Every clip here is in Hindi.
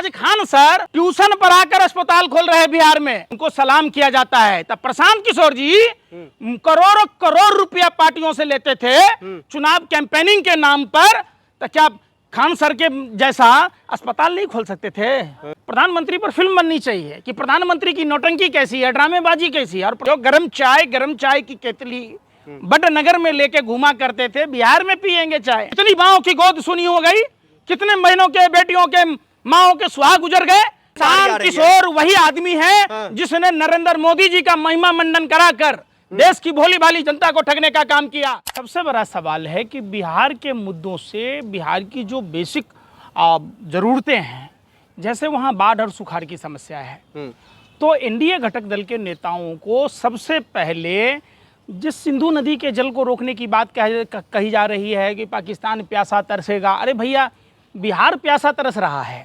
आज खान सर ट्यूशन पढ़ाकर अस्पताल खोल रहे हैं बिहार में, उनको सलाम किया जाता है। तब प्रशांत किशोर जी करोड़ों करोड़ रुपया पार्टियों से लेते थे चुनाव कैंपेनिंग के नाम पर, तो क्या खान सर के जैसा अस्पताल नहीं खोल सकते थे? प्रधानमंत्री पर फिल्म बननी चाहिए कि प्रधानमंत्री की नौटंकी कैसी है, ड्रामेबाजी कैसी है। और जो गरम चाय की केतली बड़ नगर में लेके घुमा करते थे, बिहार में पिएंगे चाय। कितनी माओ की गोद सुनी हो गई, कितने बहनों के बेटियों के माओ के सुहाग गुजर गए। प्रशांत किशोर वही आदमी है जिसने नरेंद्र मोदी जी का महिमा मंडन कराकर देश की भोली भाली जनता को ठगने का काम किया। सबसे बड़ा सवाल है कि बिहार के मुद्दों से बिहार की जो बेसिक जरूरतें हैं, जैसे वहां बाढ़ और सुखाड़ की समस्या है, तो एनडीए घटक दल के नेताओं को सबसे पहले जिस सिंधु नदी के जल को रोकने की बात कही जा रही है कि पाकिस्तान प्यासा तरसेगा, अरे भैया बिहार प्यासा तरस रहा है।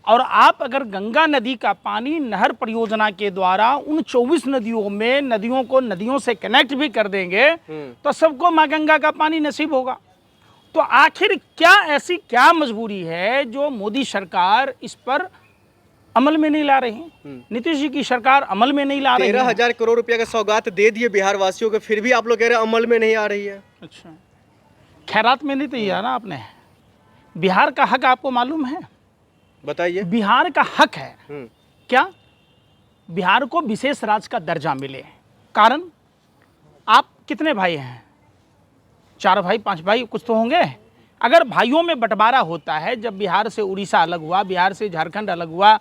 और आप अगर गंगा नदी का पानी नहर परियोजना के द्वारा उन 24 नदियों में नदियों से कनेक्ट भी कर देंगे तो सबको माँ गंगा का पानी नसीब होगा। तो आखिर ऐसी क्या मजबूरी है जो मोदी सरकार इस पर अमल में नहीं ला रही? नीतीश जी की सरकार अमल में नहीं ला रही है। 13,000 करोड़ रुपया का सौगात दे दिए बिहार वासियों को, फिर भी आप लोग कह रहे हैं अमल में नहीं आ रही है। अच्छा, खैरात में नहीं दिया ना आपने। बिहार का हक आपको मालूम है? बताइए। बिहार का हक है क्या बिहार को विशेष राज्य का दर्जा मिले? कारण आप कितने भाई हैं? 4 भाई 5 भाई कुछ तो होंगे। अगर भाइयों में बंटवारा होता है, जब बिहार से उड़ीसा अलग हुआ, बिहार से झारखंड अलग हुआ,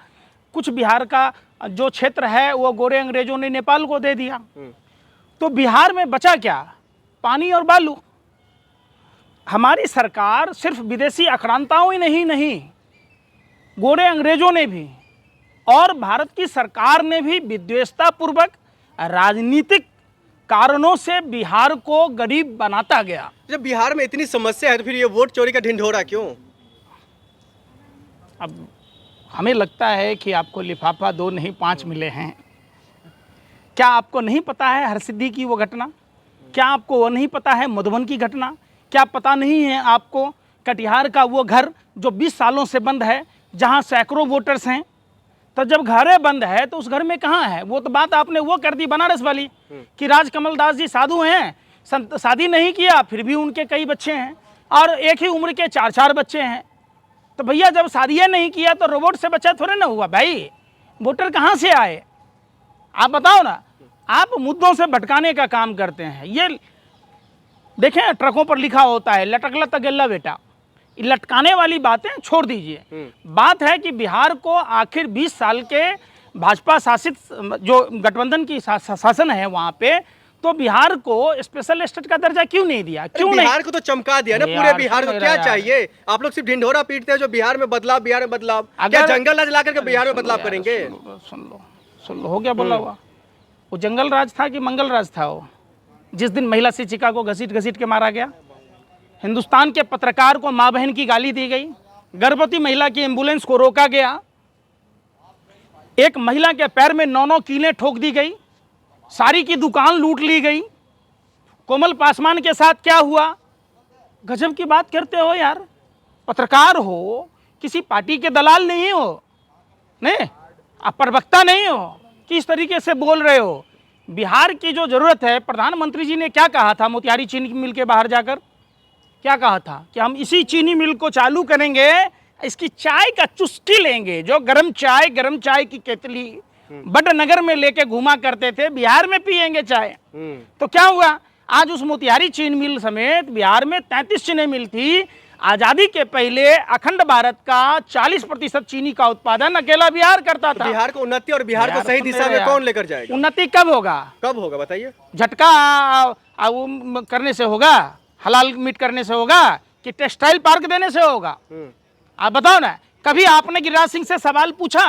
कुछ बिहार का जो क्षेत्र है वो गोरे अंग्रेजों ने नेपाल को दे दिया, तो बिहार में बचा क्या? पानी और बालू। हमारी सरकार सिर्फ विदेशी आक्रांताओं ही नहीं, गोरे अंग्रेजों ने भी और भारत की सरकार ने भी विद्वेषतापूर्वक राजनीतिक कारणों से बिहार को गरीब बनाता गया। जब बिहार में इतनी समस्या है तो फिर ये वोट चोरी का ढिंढोरा क्यों? अब हमें लगता है कि आपको लिफाफा 2 नहीं 5 मिले हैं। क्या आपको नहीं पता है हरसिद्धि की वो घटना? क्या आपको वो नहीं पता है मधुबन की घटना? क्या पता नहीं है आपको कटिहार का वो घर जो 20 सालों से बंद है, जहां सैकड़ों वोटर्स हैं? तो जब घरें बंद है तो उस घर में कहाँ है? वो तो बात आपने वो कर दी बनारस वाली कि राजकमल दास जी साधु हैं, शादी नहीं किया फिर भी उनके कई बच्चे हैं और एक ही उम्र के 4-4 बच्चे हैं। तो भैया जब शादियाँ नहीं किया तो रोबोट से बच्चा थोड़े ना हुआ भाई, वोटर कहाँ से आए? आप बताओ ना। आप मुद्दों से भटकाने का काम करते हैं। ये देखें ट्रकों पर लिखा होता है लटक लटक गल्ला बेटा, लटकाने वाली बातें छोड़ दीजिए। बात है कि बिहार को आखिर 20 साल के भाजपा शासित जो गठबंधन की शासन है वहां पे, तो बिहार को स्पेशल स्टेट का दर्जा क्यों नहीं दिया? क्यों नहीं? बिहार को तो चमका दिया ना पूरे बिहार को। क्या चाहिए? आप लोग सिर्फ ढिंढोरा पीटते हैं जो बिहार में बदलाव। क्या जंगल राज ला करके बिहार में बदलाव करेंगे? सुन लो हो गया बोला हुआ। वो जंगल राज था कि मंगल राज था? वो जिस दिन महिला शिक्षिका को घसीट के मारा गया, हिंदुस्तान के पत्रकार को माँ बहन की गाली दी गई, गर्भवती महिला की एम्बुलेंस को रोका गया, एक महिला के पैर में 9 कीलें ठोक दी गई, साड़ी की दुकान लूट ली गई। कोमल पासवान के साथ क्या हुआ? गजब की बात करते हो यार। पत्रकार हो, किसी पार्टी के दलाल नहीं हो, नहीं आप प्रवक्ता नहीं हो, किस तरीके से बोल रहे हो? बिहार की जो जरूरत है, प्रधानमंत्री जी ने क्या कहा था मोतिहारी चीनी मिल के बाहर जाकर? क्या कहा था कि हम इसी चीनी मिल को चालू करेंगे, इसकी चाय का चुस्की लेंगे। जो गरम चाय की केतली बड़ नगर में लेके घुमा करते थे, बिहार में पिएंगे चाय। तो क्या हुआ? आज उस मोतिहारी चीनी मिल समेत बिहार में 33 चीनी मिल थी। आजादी के पहले अखंड भारत का 40% चीनी का उत्पादन अकेला बिहार करता था। बिहार को उन्नति और बिहार को सही दिशा में कौन लेकर जाएगा? उन्नति कब होगा बताइए? झटका करने से होगा, हलाल मीट करने से होगा, कि टेक्सटाइल पार्क देने से होगा? आप बताओ ना। कभी आपने गिरिराज सिंह से सवाल पूछा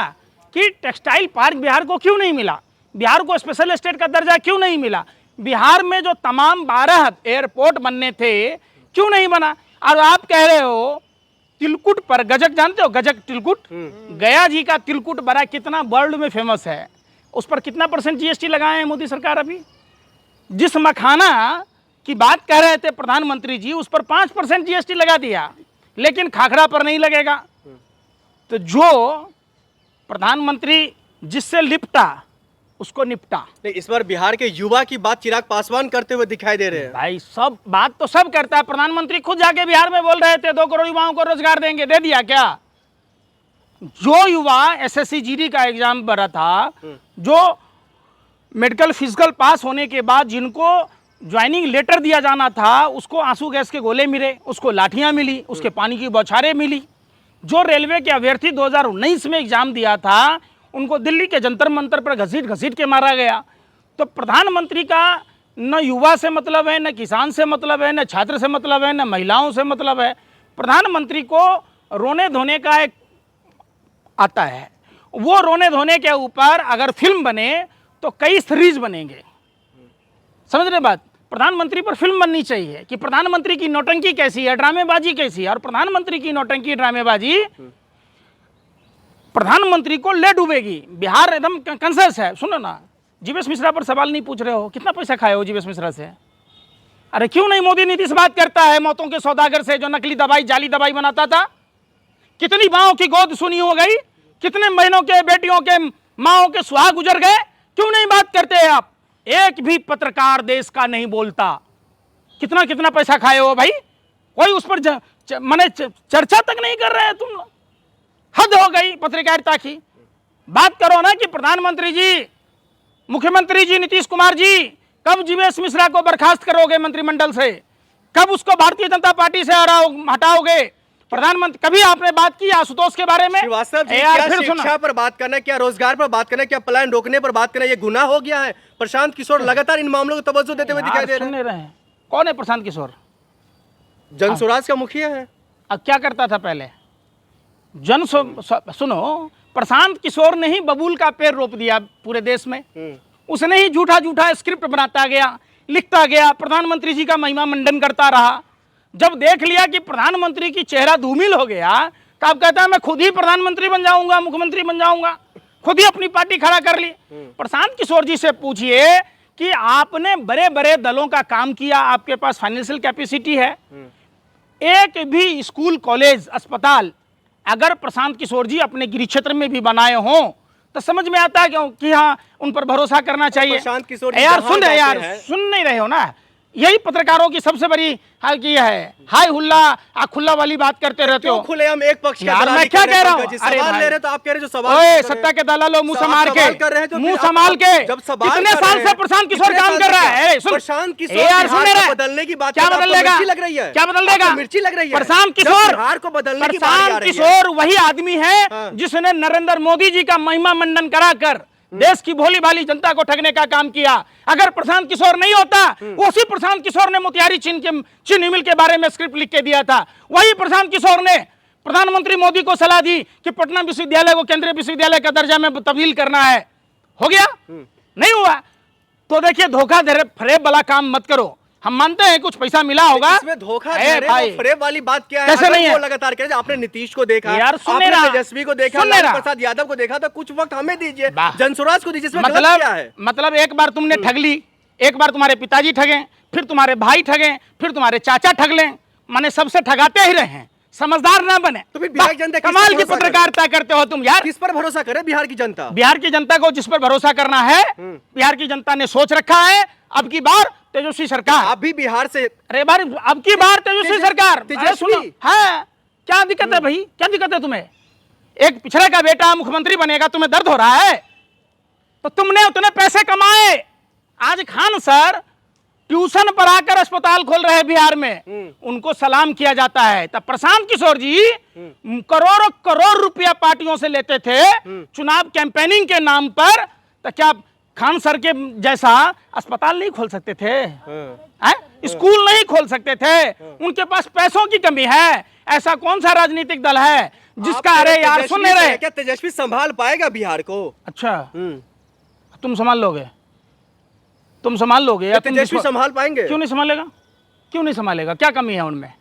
कि टेक्सटाइल पार्क बिहार को क्यों नहीं मिला? बिहार को स्पेशल स्टेट का दर्जा क्यों नहीं मिला? बिहार में जो तमाम 12 एयरपोर्ट बनने थे क्यों नहीं बना? और आप कह रहे हो तिलकुट पर, गजक जानते हो? गजक तिलकुट, गया जी का तिलकुट बड़ा कितना वर्ल्ड में फेमस है, उस पर कितना % GST लगाए हैं मोदी सरकार? अभी जिस मखाना की बात कह रहे थे प्रधानमंत्री जी, उस पर 5% GST लगा दिया, लेकिन खाखरा पर नहीं लगेगा। तो जो प्रधानमंत्री जिससे लिपटा उसको निपटा। नहीं, इस बार बिहार के युवा की बात चिराग पासवान करते हुए दिखाई दे रहे हैं। भाई सब बात तो सब करता है, प्रधानमंत्री खुद जाके बिहार में बोल रहे थे 2 करोड़ युवाओं को रोजगार देंगे, दे दिया क्या? जो युवा एसएससी जीडी का एग्जाम भरा था, जो मेडिकल फिजिकल पास होने के बाद जिनको ज्वाइनिंग लेटर दिया जाना था, उसको आंसू गैस के गोले मिले, उसको लाठियां मिली, उसके पानी की बौछारें मिली। जो रेलवे के अभ्यर्थी 2019 में एग्जाम दिया था, उनको दिल्ली के जंतर मंतर पर घसीट घसीट के मारा गया। तो प्रधानमंत्री का न युवा से मतलब है, न किसान से मतलब है, न छात्र से मतलब है, न महिलाओं से मतलब है। प्रधानमंत्री को रोने धोने का एक आता है, वो रोने धोने के ऊपर अगर फिल्म बने तो कई सीरीज बनेंगे। समझ रहे बात? प्रधानमंत्री पर फिल्म बननी चाहिए कि प्रधानमंत्री की नौटंकी कैसी है, ड्रामेबाजी कैसी है। और प्रधानमंत्री की नौटंकी ड्रामेबाजी प्रधानमंत्री को ले डूबेगी। बिहार एकदम कंसर्स है। सुनो ना, जीवेश मिश्रा पर सवाल नहीं पूछ रहे हो, कितना पैसा खाए हो जीवेश मिश्रा से? अरे क्यों नहीं मोदी नीति से बात करता है? मौतों के सौदागर से जो नकली दवाई जाली दवाई बनाता था, कितनी माओं की गोद सुनी हो गई, कितने महीनों के बेटियों के माओं के सुहाग गुजर गए, क्यों नहीं बात करते हैं आप? एक भी पत्रकार देश का नहीं बोलता। कितना कितना पैसा खाए हो भाई? कोई उस पर माने चर्चा तक नहीं कर रहे हैं तुम लोग। हद हो गई पत्रकारिता की। बात करो ना कि प्रधानमंत्री जी, मुख्यमंत्री जी नीतीश कुमार जी, कब जीवेश मिश्रा को बर्खास्त करोगे मंत्रिमंडल से? कब उसको भारतीय जनता पार्टी से हटाओगे? प्रधानमंत्री कभी आपने बात की आशुतोष के बारे में? श्रीवास्तव जी, क्या शिक्षा पर बात करना है, क्या रोजगार पर बात करना है, क्या पलायन रोकने पर बात करना है, ये गुनाह हो गया है? प्रशांत किशोर लगातार इन मामलों को तवज्जो देते हुए दिखाई दे रहे हैं। कौन है प्रशांत किशोर? जन स्वराज का मुखिया है। अब क्या करता था पहले? सुनो, प्रशांत किशोर ने ही बबूल का पेड़ रोप दिया पूरे देश में। उसने ही झूठा झूठा स्क्रिप्ट बनाता गया, लिखता गया, प्रधानमंत्री जी का महिमा मंडन करता रहा। जब देख लिया कि प्रधानमंत्री की चेहरा धूमिल हो गया, तो अब कहता है मैं खुद ही प्रधानमंत्री बन जाऊंगा, मुख्यमंत्री बन जाऊंगा, खुद ही अपनी पार्टी खड़ा कर ली। प्रशांत किशोर जी से पूछिए कि आपने बड़े बड़े दलों का काम किया, आपके पास फाइनेंशियल कैपेसिटी है। एक भी स्कूल, कॉलेज, अस्पताल अगर प्रशांत किशोर जी अपने गृह क्षेत्र में भी बनाए हों तो समझ में आता है क्यों कि हाँ उन पर भरोसा करना चाहिए। प्रशांत किशोर यार सुन नहीं रहे हो ना? यही पत्रकारों की सबसे बड़ी हाल की है, हाय हुल्ला खुल्ला वाली बात करते रहते हो। खुले हम एक पक्ष यार मैं क्या कह रहा हूँ? अरे सवाल ले रहे तो आप कह रहे जो सवाल ओए सत्ता के दलालों मुंह संभाल के, मुंह संभाल के। कितने साल से प्रशांत किशोर काम कर रहा है? प्रशांत किशोर यार सुन रहे बदलने की बात, क्या बदल देगा? लग रही है, क्या बदल देगा? मिर्ची लग रही है। प्रशांत किशोर, बिहार को बदलने की प्रशांत किशोर वही आदमी है जिसने नरेंद्र मोदी जी का महिमा मंडन कराकर देश की भोली भाली जनता को ठगने का काम किया। अगर प्रशांत किशोर नहीं होता, उसी प्रशांत किशोर ने मोतिहारी चीनी मिल के बारे में स्क्रिप्ट लिख के दिया था। वही प्रशांत किशोर ने प्रधानमंत्री मोदी को सलाह दी कि पटना विश्वविद्यालय को केंद्रीय विश्वविद्यालय का दर्जा में तब्दील करना है। हो गया? नहीं हुआ। तो देखिए, धोखाधड़ी फरेब वाला काम मत करो। हम मानते हैं कुछ पैसा मिला होगा, इसमें धोखाधड़ी फरेब वाली बात क्या है? कैसे नहीं है? लगातार कह रहे हैं, आपने नीतीश को देखा, यार आपने तेजस्वी को देखा, लालू प्रसाद यादव को देखा, तो कुछ वक्त हमें दीजिए, जनसुराज को दीजिए। मतलब एक बार तुमने ठग ली, एक बार तुम्हारे पिताजी ठगे, फिर तुम्हारे भाई ठगे, फिर तुम्हारे चाचा ठग लें, माने सबसे ठगाते ही रहे। समझदार ना बने तो फिर बिहार की जनता कमाल की पत्रकारिता करते हो तुम यार। किस पर भरोसा करे बिहार की जनता? बिहार की जनता को जिस पर भरोसा करना है, बिहार की जनता ने सोच रखा है। अब की बार तेजस्वी सरकार, आप भी बिहार से, अरे बार अब की बार तेजस्वी सरकार। तेजस्वी है, क्या दिक्कत है भाई? क्या दिक्कत है तुम्हें? एक पिछड़े का बेटा मुख्यमंत्री बनेगा, तुम्हें दर्द हो रहा है? तो तुमने उतने पैसे कमाए। आज खान सर ट्यूशन पर आकर अस्पताल खोल रहे हैं बिहार में, उनको सलाम किया जाता है। तब प्रशांत किशोर जी करोड़ों करोड़ रुपया पार्टियों से लेते थे चुनाव कैंपेनिंग के नाम पर। तो क्या खान सर के जैसा अस्पताल नहीं खोल सकते थे? स्कूल नहीं खोल सकते थे? उनके पास पैसों की कमी है? ऐसा कौन सा राजनीतिक दल है जिसका, अरे यार सुन नहीं रहे क्या तेजस्वी संभाल पाएगा बिहार को? अच्छा, तुम संभाल लोगे? तुम संभाल लोगे या तेजस्वी संभाल पाएंगे? क्यों नहीं संभालेगा? क्यों नहीं संभालेगा? क्या कमी है उनमें?